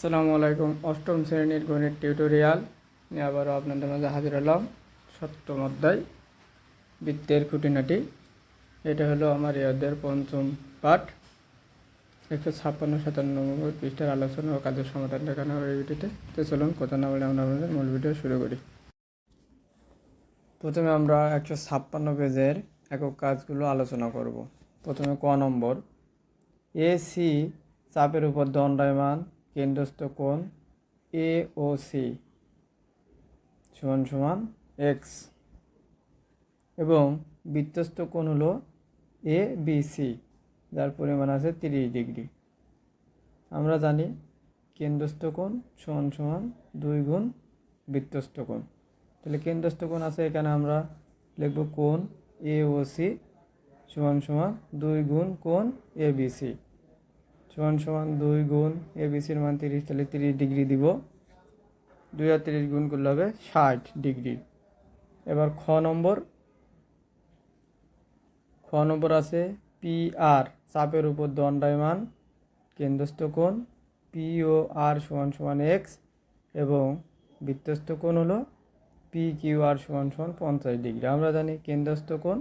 আসসালামু আলাইকুম। অষ্টম শ্রেণীর গণিত টিউটোরিয়াল নিয়ে আবারও আপনাদের মাঝে হাজির হলাম। সপ্তম অধ্যায় বৃত্তের খুঁটিনাটি। এটা হলো আমার এই অধ্যায়ের পঞ্চম পাঠ। 156-57 পৃষ্ঠার আলোচনা ও কাজের সমাধান দেখানো হবে এই ভিডিওতে। তো চলুন কথা না বলে আমরা আমাদের মূল ভিডিও শুরু করি। প্রথমে আমরা 156 পেজের একক কাজগুলো আলোচনা করব। প্রথমে ক নম্বর, এসি চাপের উপর দণ্ডায়মান কেন্দ্রস্থ কোণ এ ও সি সমান সমান এক্স এবং বৃত্তস্থ কোণ হলো এ বি সি, যার পরিমাণ আছে 30 ডিগ্রি। আমরা জানি কেন্দ্রস্থ কোণ সমান সমান 2 গুণ বৃত্তস্থ কোণ। তাহলে কেন্দ্রস্থ কোণ আছে, এখানে আমরা লিখব কোণ এ ও সি সমান সমান 2 গুণ কোণ এ বি সি সমান সমান 2 গুণ এ বি সির মান 30, তাহলে 30 ডিগ্রি দিব। 2 আর 30 গুণ করলে হবে 60 ডিগ্রি। এবার খ নম্বর আছে পি আর চাপের উপর দণ্ডায়মান কেন্দ্রস্থ কোণ পি ও আর সমান সমান এক্স এবং বৃত্তস্থ কোণ হলো পি কিউ আর সমান সমান 50 ডিগ্রি। আমরা জানি কেন্দ্রস্থ কোণ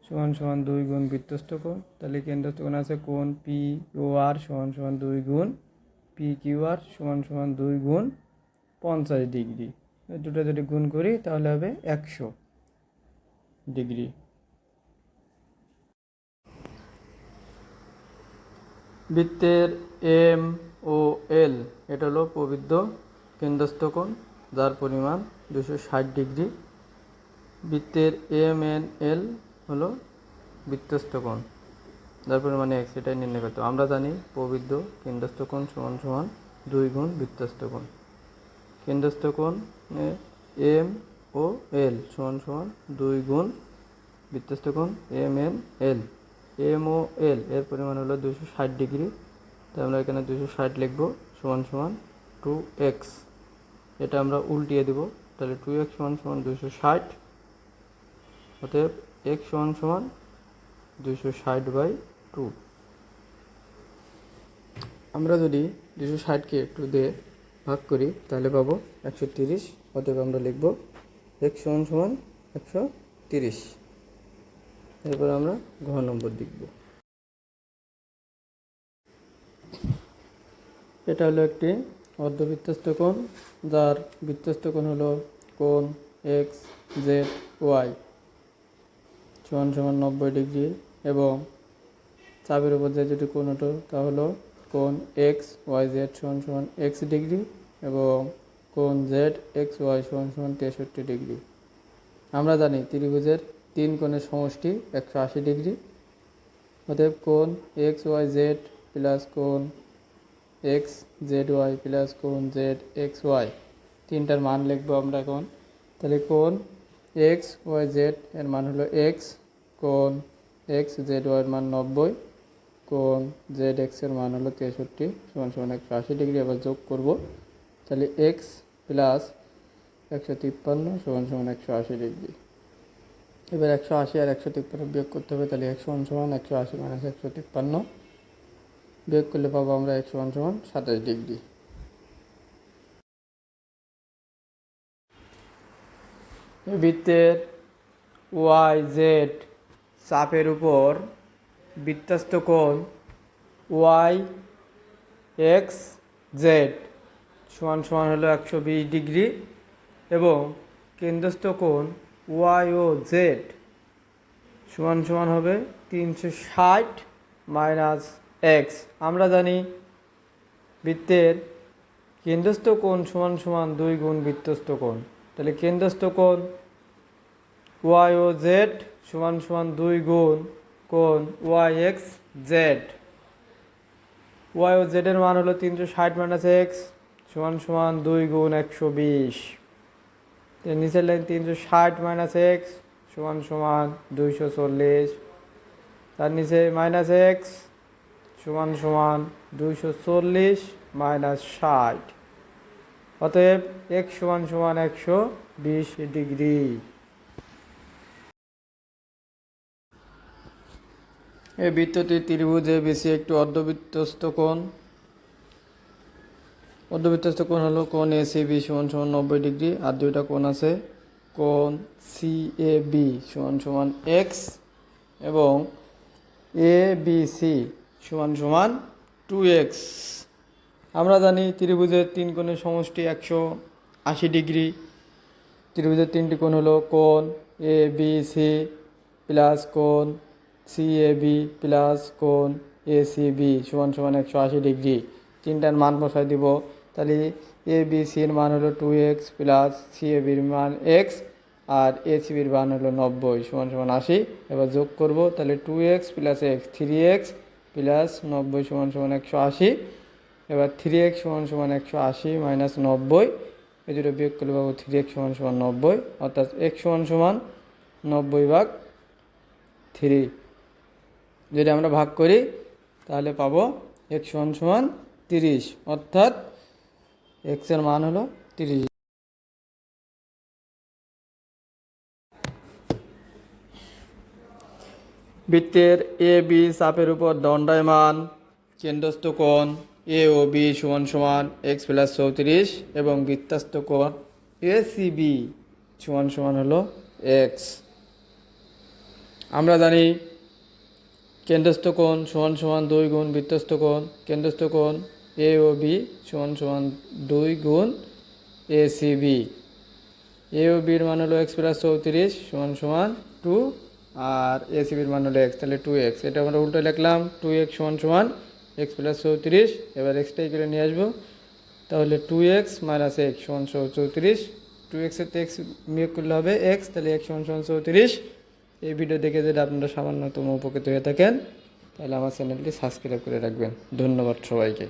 সমান সমান 2 গুণ বৃত্তস্থ কোণ, তাহলে কেন্দ্রস্থ কোণ আছে কোণ পি ও আর সমান সমান 2 গুণ পি কিউ আর সমান সমান 2 গুণ 50 ডিগ্রি। দুটো যদি গুণ করি তাহলে হবে 100 ডিগ্রি। বৃত্তের এম ও এল এটা হলো প্রবৃদ্ধ কেন্দ্রস্থ কোণ, যার পরিমাণ 260 ডিগ্রি। বৃত্তের এম এন এল হলো বৃত্তস্থ কোণ, যার পরিমাণ এক্স, এটাই নির্ণয় করতে হবে। আমরা জানি প্রবৃদ্ধ কেন্দ্রস্থ কোণ সমান সমান 2 গুণ বৃত্তস্থ কোণ। কেন্দ্রস্থ কোণ এম ও এল সমান সমান 2 গুণ বৃত্তস্থ কোণ M N L. M O L এর পরিমাণ হলো 260 ডিগ্রি, তাই আমরা এখানে 260 লিখব সমান সমান 2x। এটা আমরা উল্টিয়ে দেব, তাহলে 2x সমান সমান 260, অতএব x সমান সমান 260/2। আমরা যদি 260কে 2 দিয়ে ভাগ করি তাহলে পাবো 130, অতএব আমরা লিখব x সমান সমান 130। এরপর আমরা ঘ নম্বর লিখব। এটা হলো একটি অর্ধবৃত্তস্থ কোণ, যার বৃত্তস্থ কোণ হলো কোণ এক্স জেড ওয়াই সমান সমান 90 ডিগ্রি এবং চাপের উপর যে দুটি কোণ হতো তা হলো কোণ এক্স ওয়াই জেড সমান সমান এক্স ডিগ্রি এবং কোণ জেড এক্স ওয়াই সমান সমান 63 ডিগ্রি। আমরা জানি ত্রিভুজের 3 কোণের সমষ্টি 180 ডিগ্রি, অতএব কোণ এক্স ওয়াই জেড প্লাস কোণ এক্স জেড ওয়াই প্লাস কোণ জেড এক্স ওয়াই, তিনটার মান লিখবো আমরা এখন। তাহলে কোণ এক্স ওয়াই জেড এর মান হলো এক্স, কোণ এক্স জেড ওয়াই এর মান 90, কোণ জেড এক্স এর মান হলো 63 সমান সমান 180 ডিগ্রি। আবার যোগ করব, তাহলে এক্স প্লাস 153 সমান সমান 180 ডিগ্রি। এবার 180 আর 153 বিয়োগ করতে হবে, তাহলে x সমান সমান 180 মাইনাস 153 বিয়োগ করলে পাবো আমরা x সমান সমান 27 ডিগ্রি। বৃত্তের ওয়াই জেড চাপের উপর বৃত্তস্থ কোণ ওয়াই এক্স জেড সমান সমান হলো 120 ডিগ্রি এবং কেন্দ্রস্থ কোণ ওয়াই ও জেড সমান সমান হবে 360 মাইনাস এক্স। আমরা জানি বৃত্তের কেন্দ্রস্থ কোণ সমান সমান 2 গুণ বৃত্তস্থ কোণ, তাহলে কেন্দ্রস্থ কোণ ওয়াই ও জেড সমান সমান 2 গুণ কোণ ওয়াই এক্স জেড। ওয়াই ও জেড এর মান হলো 360 মাইনাস এক্স সমান সমান 2 গুণ 120। নিচের লাইন 360 মাইনাস এক্স সমান সমান 240, তার নিচে মাইনাস এক্স সমান সমান 240 মাইনাস 60, অতএব x সমান সমান 120 ডিগ্রি। এই বৃত্তটি ত্রিভুজ ABC একটি অর্ধবৃত্তস্থ কোণ অর্ধবৃত্তস্থ কোণ হলো কোণ এ সি বি সমান সমান 90 ডিগ্রি, আর দুইটা কোণ আছে কোণ সি এ বি সমান সমান এক্স এবং এ বি সি সমান সমান 2x। আমরা জানি ত্রিভুজের তিন কোণের সমষ্টি 180 ডিগ্রি। ত্রিভুজের তিনটি কোণ হলো কোণ এ বি সি প্লাস কোণ সি এ বি প্লাস কোণ এ সি বি সমান সমান 180 ডিগ্রি। তিনটার মান বসাই দিব, তাহলে এ বি সির মান হলো 2x প্লাস সি এ বির মান x আর এ সি বির মান হলো 90 সমান সমান 80। এবার যোগ করব, তাহলে 2x plus x 3x plus 90 সমান সমান 180। এবার 3x সমান সমান 180 মাইনাস 90, এই দুটো বিয়োগ করলে পাবো 3x সমান সমান 90, অর্থাৎ x সমান সমান 90/3। যদি আমরা ভাগ করি তাহলে পাবো x সমান সমান 30, অর্থাৎ x এর মান হলো 30। বৃত্তের এ বি চাপের উপর দণ্ডায়মান কেন্দ্রস্থ কোণ এ ও বি সমান সমান x প্লাস 34 এবং বৃত্তস্থ কোণ এ সি বি সমান সমান হলো x। আমরা জানি কেন্দ্রস্থ কোণ সমান সমান 2 গুণ বৃত্তস্থ কোণ। কেন্দ্রস্থ কোণ এ ও বি সমান সমান 2 গুণ এ সি বি। এ ও বির মান হলো x প্লাস 34 সমান সমান 2 আর এ সি বির মান হলো x, তাহলে 2x। এটা আমরা উল্টো লিখলাম 2x সমান সমান x প্লাস 34। এবার এক্সটাই করে নিয়ে আসবো, তাহলে 2x মাইনাস x সমান 34। 2x এর x বিয়োগ করলে হবে x, তাহলে x সমান সমান 34। এই ভিডিও দেখে যদি আপনারা সামান্যতম উপকৃত হয়ে থাকেন তাহলে আমার চ্যানেলটি সাবস্ক্রাইব করে রাখবেন। ধন্যবাদ সবাইকে।